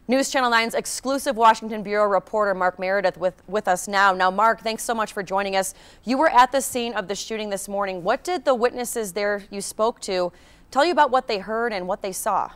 News Channel 9's exclusive Washington Bureau reporter Mark Meredith with us now. Now, Mark, thanks so much for joining us. You were at the scene of the shooting this morning. What did the witnesses there you spoke to tell you about what they heard and what they saw?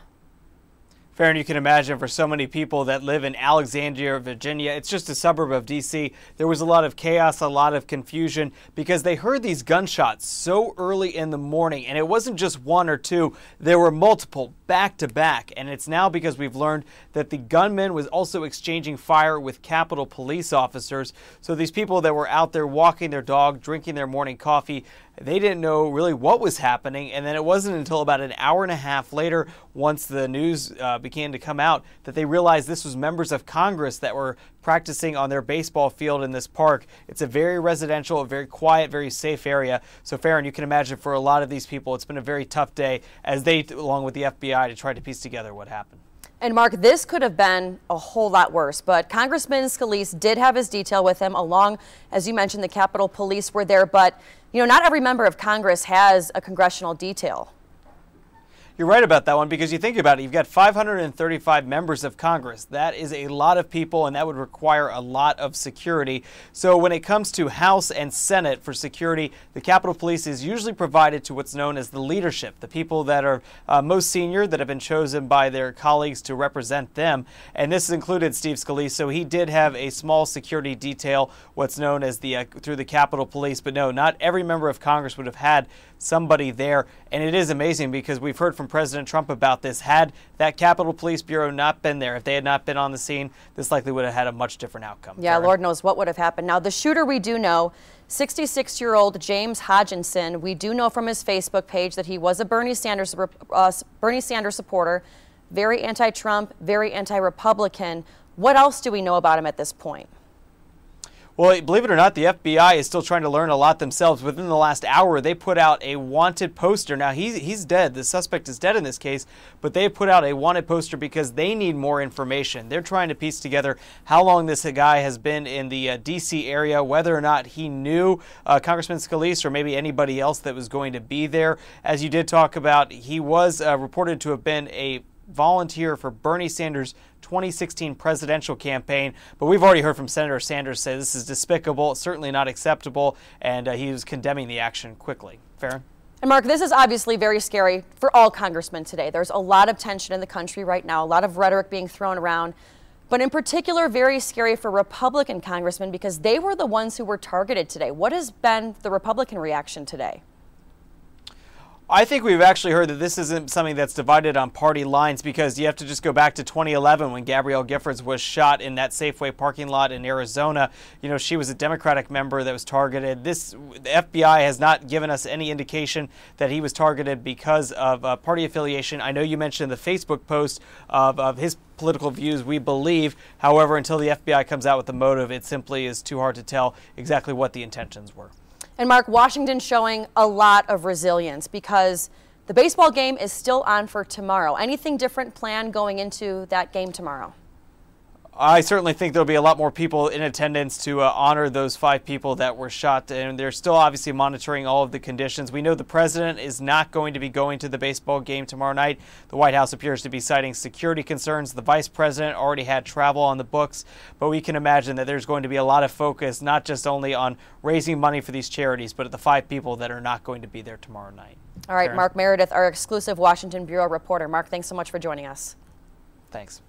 Faran, you can imagine for so many people that live in Alexandria, Virginia, it's just a suburb of D.C., there was a lot of chaos, a lot of confusion because they heard these gunshots so early in the morning. And it wasn't just one or two, there were multiple back to back. And it's now because we've learned that the gunman was also exchanging fire with Capitol Police officers. So these people that were out there walking their dog, drinking their morning coffee, they didn't know really what was happening. And then it wasn't until about an hour and a half later, once the news began to come out, that they realized this was members of Congress that were practicing on their baseball field in this park. It's a very residential, very quiet, very safe area. So Faran, you can imagine for a lot of these people, it's been a very tough day as they, along with the FBI, to try to piece together what happened. And Mark, this could have been a whole lot worse, but Congressman Scalise did have his detail with him along, as you mentioned, the Capitol Police were there, but not every member of Congress has a congressional detail. You're right about that one because you think about it, you've got 535 members of Congress. That is a lot of people and that would require a lot of security. So when it comes to House and Senate for security, the Capitol Police is usually provided to what's known as the leadership, the people that are most senior that have been chosen by their colleagues to represent them. And this included Steve Scalise. So he did have a small security detail, what's known as through the Capitol Police. But no, not every member of Congress would have had somebody there. And it is amazing because we've heard from President Trump about this. Had that Capitol Police Bureau not been there, if they had not been on the scene, this likely would have had a much different outcome. Yeah, Lord knows what would have happened. Now, the shooter we do know, 66-year-old James Hodginson, we do know from his Facebook page that he was a Bernie Sanders supporter, very anti-Trump, very anti-Republican. What else do we know about him at this point? Well, believe it or not, the FBI is still trying to learn a lot themselves. Within the last hour, they put out a wanted poster. Now, he's dead. The suspect is dead in this case, but they put out a wanted poster because they need more information. They're trying to piece together how long this guy has been in the D.C. area, whether or not he knew Congressman Scalise or maybe anybody else that was going to be there. As you did talk about, he was reported to have been a volunteer for Bernie Sanders' 2016 presidential campaign, but we've already heard from Senator Sanders say this is despicable, certainly not acceptable, and he was condemning the action quickly. Faran? And Mark, this is obviously very scary for all congressmen today. There's a lot of tension in the country right now, a lot of rhetoric being thrown around, but in particular very scary for Republican congressmen because they were the ones who were targeted today. What has been the Republican reaction today? I think we've actually heard that this isn't something that's divided on party lines because you have to just go back to 2011 when Gabrielle Giffords was shot in that Safeway parking lot in Arizona. She was a Democratic member that was targeted. The FBI has not given us any indication that he was targeted because of party affiliation. I know you mentioned the Facebook post of his political views, we believe. However, until the FBI comes out with the motive, it simply is too hard to tell exactly what the intentions were. And Mark, Washington showing a lot of resilience because the baseball game is still on for tomorrow. Anything different planned going into that game tomorrow? I certainly think there'll be a lot more people in attendance to honor those 5 people that were shot, and they're still obviously monitoring all of the conditions. We know the president is not going to be going to the baseball game tomorrow night. The White House appears to be citing security concerns. The vice president already had travel on the books, but we can imagine that there's going to be a lot of focus, not just only on raising money for these charities, but at the 5 people that are not going to be there tomorrow night. All right, Faran? Mark Meredith, our exclusive Washington Bureau reporter. Mark, thanks so much for joining us. Thanks.